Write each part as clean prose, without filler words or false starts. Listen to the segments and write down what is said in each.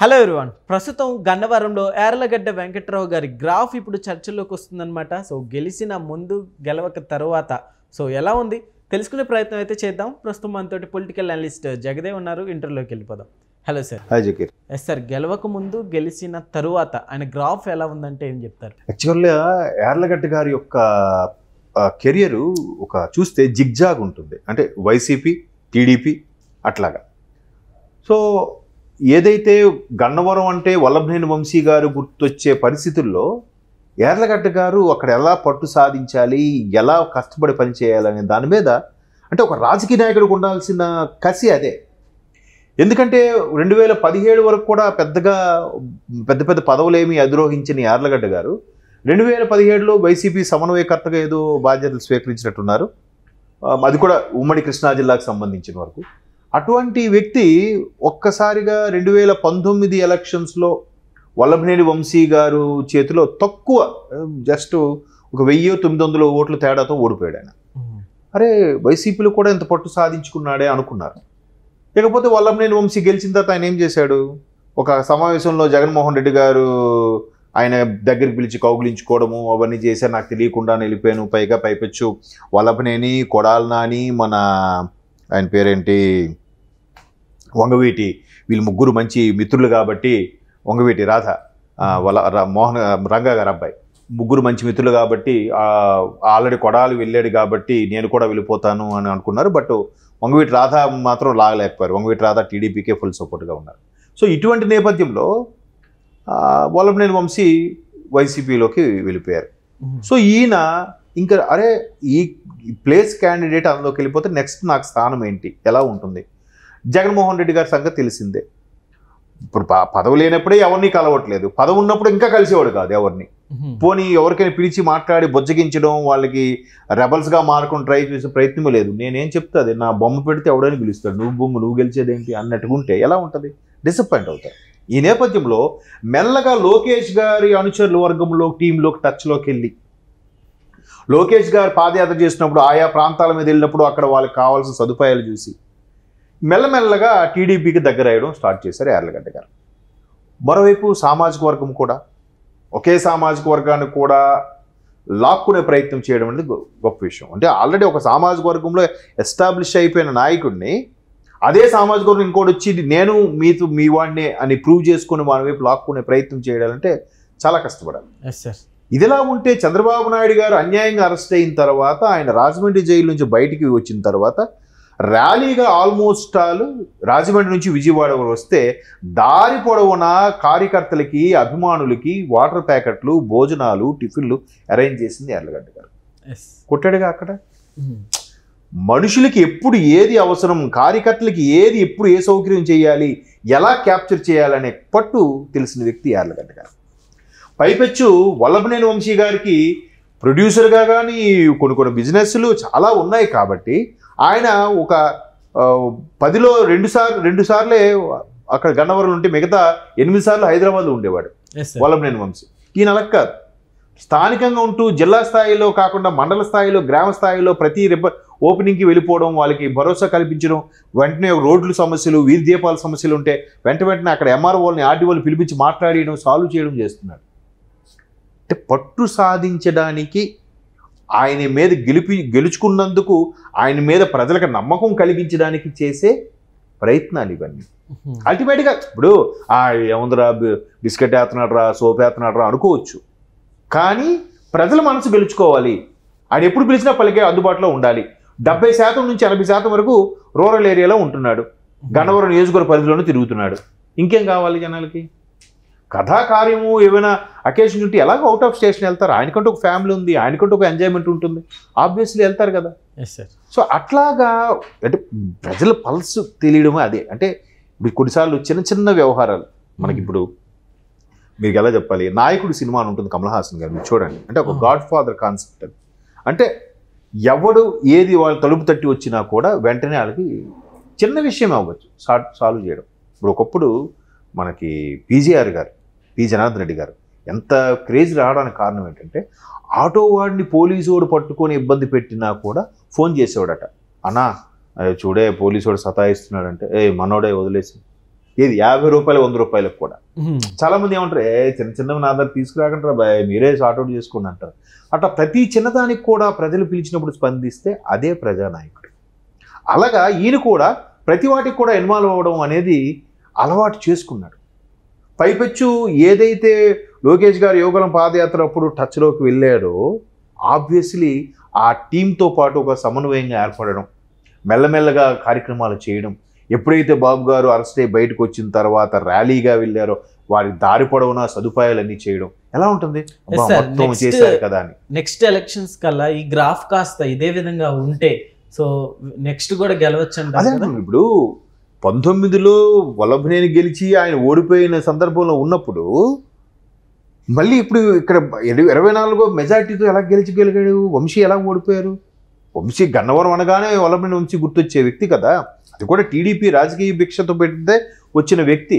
Hello everyone, ప్రస్తుతం గన్నవరంలో యార్లగడ్డ వెంకట్రావు గారి గ్రాఫ్ ఇప్పుడు చర్చల్లోకి వస్తుందన్నమాట. సో గెలిచిన ముందు గెలవక తర్వాత సో ఎలా ఉంది తెలుసుకునే ప్రయత్నం అయితే చేద్దాం. ప్రస్తుతం మనతోటి పొలిటికల్ అనలిస్ట్ జగదేవ్ ఉన్నారు. ఇంటర్వ్యూలోకి వెళ్ళిపోదాం. Hello sir. Hi Zakir. Yes sir, గెలవక ముందు గెలిచిన తరువాత ఆయన గ్రాఫ్ ఎలా ఉందంటే ఏం చెప్తారు? యాక్చువల్గా యార్లగడ్డ గారి యొక్క కెరియర్ ఒక చూస్తే జిగ్జాగ్ ఉంటుంది, అంటే వైసీపీ టీడీపీ అట్లాగా. సో ఏదైతే గన్నవరం అంటే వల్లభనేని వంశీ గారు గుర్తొచ్చే పరిస్థితుల్లో యార్లగడ్డ గారు అక్కడ ఎలా పట్టు సాధించాలి, ఎలా కష్టపడి పనిచేయాలనే దాని మీద అంటే ఒక రాజకీయ నాయకుడికి ఉండాల్సిన కసి అదే. ఎందుకంటే 2017 వరకు కూడా పెద్ద పదవులేమీ అధిరోహించిన యార్లగడ్డ గారు 2017లో వైసీపీ సమన్వయకర్తగా ఏదో బాధ్యతలు స్వీకరించినట్టున్నారు. అది కూడా ఉమ్మడి కృష్ణా జిల్లాకు సంబంధించిన వరకు. అటువంటి వ్యక్తి ఒక్కసారిగా 2019 ఎలక్షన్స్లో వల్లభనేని వంశీ గారు చేతిలో తక్కువ, జస్ట్ ఒక 1900 ఓట్ల తేడాతో ఓడిపోయాడు ఆయన. అరే, వైసీపీలో కూడా ఇంత పట్టు సాధించుకున్నాడే అనుకున్నారు. ఇకపోతే వల్లభనేని వంశీ గెలిచిన తర్వాత ఆయన ఏం చేశాడు? ఒక సమావేశంలో జగన్మోహన్ రెడ్డి గారు ఆయన దగ్గరికి పిలిచి కౌగులించుకోవడము అవన్నీ చేశారు. నాకు తెలియకుండా వెళ్ళిపోయాను. పైగా పైపెచ్చు వల్లభనేని, కొడాలి నాని, మన ఆయన పేరేంటి, వంగవీటి, వీళ్ళు ముగ్గురు మంచి మిత్రులు కాబట్టి, వంగవీటి రాధ మోహన్ రంగా గారు అబ్బాయి, ముగ్గురు మంచి మిత్రులు కాబట్టి ఆల్రెడీ కొడాలి వెళ్ళాడు కాబట్టి నేను కూడా వెళ్ళిపోతాను అని అనుకున్నారు. బట్ వంగవీటి రాధ మాత్రం లాగలేకపోయారు. వంగవీటి రాధ టీడీపీకే ఫుల్ సపోర్ట్గా ఉన్నారు. సో ఇటువంటి నేపథ్యంలో వల్లభనేని వంశీ వైసీపీలోకి వెళ్ళిపోయారు. సో ఈయన ఇంకా అరే ఈ ప్లేస్ క్యాండిడేట్ అందులోకి వెళ్ళిపోతే నెక్స్ట్ నాకు స్థానం ఏంటి, ఎలా ఉంటుంది? జగన్మోహన్ రెడ్డి గారి సంగతి తెలిసిందే. ఇప్పుడు పదవి లేనప్పుడే ఎవరిని కలవట్లేదు, పదవి ఉన్నప్పుడు ఇంకా కలిసేవాడు కాదు ఎవరిని. పోనీ ఎవరికైనా పిలిచి మాట్లాడి బొజ్జగించడం, వాళ్ళకి రెబల్స్గా మారుకొని ట్రై చేసే ప్రయత్నం లేదు. నేనేం చెప్తాది, నా బొమ్మ పెడితే ఎవడని పిలుస్తాడు, నువ్వు గెలిచేదేంటి అన్నట్టుగా ఉంటే ఎలా ఉంటుంది? డిసప్పాయింట్ అవుతారు. ఈ నేపథ్యంలో మెల్లగా లోకేష్ గారి అనుచరుల వర్గంలో టీంలోకి టచ్లోకి వెళ్ళి లోకేష్ గారు పాదయాత్ర చేసినప్పుడు ఆయా ప్రాంతాల మీద వెళ్ళినప్పుడు అక్కడ వాళ్ళకి కావాల్సిన సదుపాయాలు చూసి మెల్లమెల్లగా టీడీపీకి దగ్గర అయ్యడం స్టార్ట్ చేశారు యార్లగడ్డ గారు. మరోవైపు సామాజిక వర్గం కూడా, ఒకే సామాజిక వర్గాన్ని కూడా లాక్కునే ప్రయత్నం చేయడం అనేది గొప్ప విషయం. అంటే ఆల్రెడీ ఒక సామాజిక వర్గంలో ఎస్టాబ్లిష్ అయిపోయిన నాయకుడిని అదే సామాజిక వర్గం ఇంకోటి వచ్చి నేను మీ వాడినే అని ప్రూవ్ చేసుకుని మన వైపు లాక్కునే ప్రయత్నం చేయాలంటే చాలా కష్టపడాలి. ఇదిలా ఉంటే చంద్రబాబు నాయుడు గారు అన్యాయంగా అరెస్ట్ అయిన తర్వాత ఆయన రాజమండ్రి జైలు నుంచి బయటికి వచ్చిన తర్వాత ర్యాలీగా ఆల్మోస్ట్ ఆల్ రాజమండ్రి నుంచి విజయవాడ వస్తే దారి పొడవున కార్యకర్తలకి, అభిమానులకి వాటర్ ప్యాకెట్లు, భోజనాలు, టిఫిన్లు అరేంజ్ చేసింది యార్లగడ్డ గారు. కొట్టాడుగా అక్కడ. మనుషులకి ఎప్పుడు ఏది అవసరం, కార్యకర్తలకి ఏది ఎప్పుడు ఏ సౌకర్యం చేయాలి, ఎలా క్యాప్చర్ చేయాలనే పట్టు తెలిసిన వ్యక్తి యార్లగడ్డ గారు. పైపెచ్చు వల్లభనేని వంశీ గారికి ప్రొడ్యూసర్గా కానీ కొన్ని బిజినెస్లు చాలా ఉన్నాయి కాబట్టి ఆయన ఒక 10లో 2 సార్లే అక్కడ గన్నవరం ఉంటే మిగతా 8 సార్లు హైదరాబాద్లో ఉండేవాడు వల్లభనేని వంశీ. ఈయన అలా కాదు, స్థానికంగా ఉంటూ జిల్లా స్థాయిలో కాకుండా మండల స్థాయిలో, గ్రామ స్థాయిలో ప్రతి ఓపెనింగ్కి వెళ్ళిపోవడం, వాళ్ళకి భరోసా కల్పించడం, వెంటనే రోడ్లు సమస్యలు, వీధి దీపాల సమస్యలు ఉంటే వెంటనే అక్కడ ఎంఆర్ఓల్ని, ఆర్డీఓని పిలిపించి మాట్లాడడం, సాల్వ్ చేయడం చేస్తున్నాడు. అంటే పట్టు సాధించడానికి, ఆయన మీద గెలుచుకున్నందుకు ఆయన మీద ప్రజలకు నమ్మకం కలిగించడానికి చేసే ప్రయత్నాలు ఇవన్నీ. అల్టిమేట్గా ఇప్పుడు ఏముందిరా, బిస్కెట్ వేస్తున్నాడు రా, సోప్ వేస్తున్నాడు రా అనుకోవచ్చు, కానీ ప్రజల మనసు గెలుచుకోవాలి. ఆయన ఎప్పుడు పిలిచినా పలికే అందుబాటులో ఉండాలి. 70% నుంచి 80% వరకు రూరల్ ఏరియాలో ఉంటున్నాడు, గన్నవరం నియోజకవర్గ పరిధిలోనూ తిరుగుతున్నాడు. ఇంకేం కావాలి జనాలకి? కథాకార్యము ఏమైనా అకేషన్ ఉంటే ఎలాగో అవుట్ ఆఫ్ స్టేషన్ వెళ్తారు. ఆయనకంటూ ఒక ఫ్యామిలీ ఉంది, ఆయనకంటూ ఒక ఎంజాయ్మెంట్ ఉంటుంది, ఆబ్వియస్లీ వెళ్తారు కదా. సో అట్లాగా అంటే ప్రజల పల్స్ తెలియడమే అదే. అంటే కొన్నిసార్లు చిన్న వ్యవహారాలు మనకి, ఇప్పుడు మీకు ఎలా చెప్పాలి, నాయకుడు సినిమా అని ఉంటుంది కమల్ హాసన్ గారు, మీరు చూడండి. అంటే ఒక గాడ్ ఫాదర్ కాన్సెప్ట్ అది. అంటే ఎవడు ఏది వాళ్ళు తలుపు తట్టి వచ్చినా కూడా వెంటనే వాళ్ళకి చిన్న విషయం అవ్వచ్చు సాల్వ్ చేయడం. ఇప్పుడు ఒకప్పుడు మనకి పి జనార్దన్ రెడ్డి గారు ఎంత క్రేజ్ రావడానికి కారణం ఏంటంటే, ఆటో వాడిని పోలీసు వాడు పట్టుకొని ఇబ్బంది పెట్టినా కూడా ఫోన్ చేసేవాడట, అన్నా చూడే పోలీసు వాడు సతాయిస్తున్నాడంటే, మనోడే వదిలేసి ఏది 50 రూపాయలు 100 రూపాయలకు కూడా. చాలా మంది ఏమంటారు, చిన్న చిన్నవి నా దగ్గర తీసుకురాకంటారా బాయ్, మీరే సార్ట్అవుట్ చేసుకోండి అంటారు. అట్లా ప్రతి చిన్నదానికి కూడా ప్రజలు పిలిచినప్పుడు స్పందిస్తే అదే ప్రజానాయకుడు. అలాగా ఈయన కూడా ప్రతి వాటికి కూడా ఇన్వాల్వ్ అవ్వడం అనేది అలవాటు చేసుకున్నాడు. పైపెచ్చు ఏదైతే లోకేష్ గారు యువగలం పాదయాత్ర అప్పుడు టచ్లోకి వెళ్ళాడో ఆబ్వియస్లీ ఆ టీంతో పాటు ఒక సమన్వయంగా ఏర్పడడం, మెల్లమెల్లగా కార్యక్రమాలు చేయడం. ఎప్పుడైతే బాబు గారు అరెస్ట్ అయ్యి బయటకు వచ్చిన తర్వాత ర్యాలీగా వెళ్ళారో వారి దారి పొడవునా సదుపాయాలన్నీ చేయడం ఎలా ఉంటుంది, మొత్తం చేశారు కదా అని. నెక్స్ట్ ఎలక్షన్స్ కల్లా ఈ గ్రాఫ్ కాస్త ఇదే విధంగా ఉంటే సో నెక్స్ట్ కూడా గెలవచ్చు అంటారు. ఇప్పుడు 19లో వల్లభనేని గెలిచి ఆయన ఓడిపోయిన సందర్భంలో ఉన్నప్పుడు మళ్ళీ ఇప్పుడు ఇక్కడ 24 మెజార్టీతో ఎలా గెలిచాడు, వంశీ ఎలా ఓడిపోయారు? వంశీ గన్నవరం అనగానే వల్లభనేని వంశీ గుర్తొచ్చే వ్యక్తి కదా, అది కూడా టీడీపీ రాజకీయ భిక్షతో పెడితే వచ్చిన వ్యక్తి.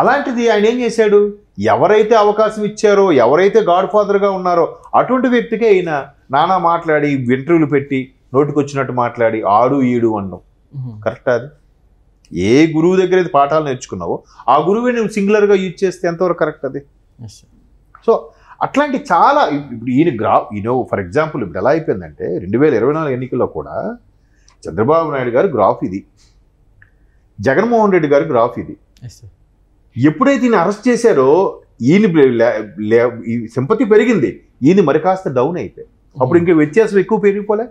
అలాంటిది ఆయన ఏం చేశాడు, ఎవరైతే అవకాశం ఇచ్చారో, ఎవరైతే గాడ్ ఫాదర్గా ఉన్నారో అటువంటి వ్యక్తికే ఈయన నానా మాట్లాడి ఇంటర్వ్యూలు పెట్టి నోటికొచ్చినట్టు మాట్లాడి ఆడు ఈడు అనడం కరెక్టా? అది ఏ గురువు దగ్గర అయితే పాఠాలు నేర్చుకున్నావో ఆ గురువే నువ్వు సింగులర్గా యూజ్ చేస్తే ఎంతవరకు కరెక్ట్ అది? సో అట్లాంటి చాలా ఇప్పుడు ఈయన ఫర్ ఎగ్జాంపుల్ ఇప్పుడు ఎలా అయిపోయిందంటే 2024 ఎన్నికల్లో కూడా చంద్రబాబు నాయుడు గారు గ్రాఫ్ ఇది, జగన్మోహన్ రెడ్డి గారి గ్రాఫ్ ఇది. ఎప్పుడైతే ఈయన అరెస్ట్ చేశారో ఈయన సింపతి పెరిగింది, ఈయన మరి కాస్త డౌన్ అయిపోయి అప్పుడు ఇంకా వ్యత్యాసం ఎక్కువ పెరిగిపోలే.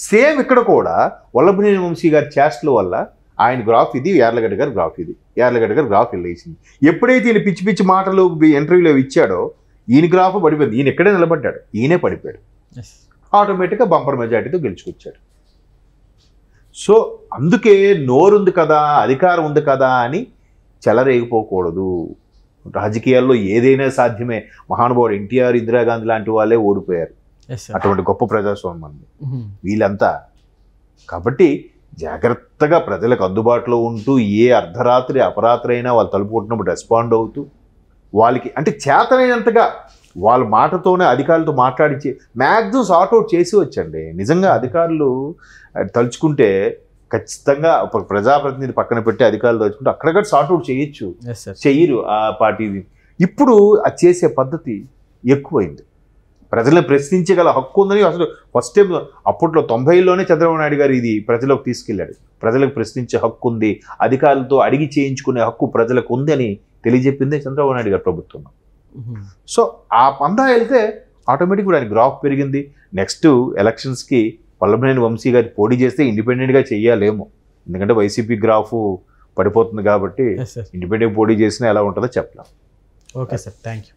సేమ్ ఇక్కడ కూడా వల్లభనేని వంశీ గారి చేష్టల వల్ల ఆయన గ్రాఫ్ ఇది, యార్లగడ్డ గారి గ్రాఫ్ ఇది, యార్లగడ్డ గారి గ్రాఫ్ వెళ్ళేసింది. ఎప్పుడైతే ఈయన పిచ్చి పిచ్చి మాటలు ఇంటర్వ్యూలో ఇచ్చాడో ఈయన గ్రాఫ్ పడిపోయింది. ఈయన ఎక్కడే నిలబడ్డాడు, ఈయనే పడిపోయాడు. ఆటోమేటిక్గా బంపర్ మెజార్టీతో గెలుచుకొచ్చాడు. సో అందుకే నోరుంది కదా, అధికారం ఉంది కదా అని చెలరేగిపోకూడదు. రాజకీయాల్లో ఏదైనా సాధ్యమే. మహానుభావుడు ఎన్టీఆర్, ఇందిరాగాంధీ లాంటి వాళ్ళే ఓడిపోయారు అటువంటి గొప్ప ప్రజాస్వామ్యం వీళ్ళంతా. కాబట్టి జాగ్రత్తగా ప్రజలకు అందుబాటులో ఉంటూ ఏ అర్ధరాత్రి అపరాత్రి అయినా వాళ్ళు తలుపు కొట్టినప్పుడు రెస్పాండ్ అవుతూ వాళ్ళకి అంటే చేతనైనంతగా వాళ్ళ మాటతోనే అధికారులతో మాట్లాడించి మ్యాక్సిమం సార్ట్అవుట్ చేసి వచ్చండి. నిజంగా అధికారులు తలుచుకుంటే ఖచ్చితంగా ఒక ప్రజాప్రతినిధి పక్కన పెట్టి అధికారులు తలుచుకుంటే అక్కడక్కడ సార్ట్అవుట్ చేయొచ్చు, చెయ్యరు ఆ పార్టీది. ఇప్పుడు అది చేసే పద్ధతి ఎక్కువైంది. ప్రజలను ప్రశ్నించగల హక్కు ఉందని అసలు ఫస్ట్ టైం అప్పట్లో 90లోనే చంద్రబాబు నాయుడు గారు ఇది ప్రజలకు తీసుకెళ్ళాడు. ప్రజలకు ప్రశ్నించే హక్కు ఉంది, అధికారులతో అడిగి చేయించుకునే హక్కు ప్రజలకు ఉంది అని తెలియజెప్పిందే చంద్రబాబు నాయుడు గారి ప్రభుత్వం. సో ఆ పందా వెళ్తే ఆటోమేటిక్గా ఆయన గ్రాఫ్ పెరిగింది. నెక్స్ట్ ఎలక్షన్స్కి వల్లభనేని వంశీ గారి పోటీ చేస్తే ఇండిపెండెంట్గా చెయ్యాలేమో, ఎందుకంటే వైసీపీ గ్రాఫ్ పడిపోతుంది కాబట్టి ఇండిపెండెంట్ పోటీ చేసినా ఎలా ఉంటుందో చెప్పలేం. Okay sir, thank you.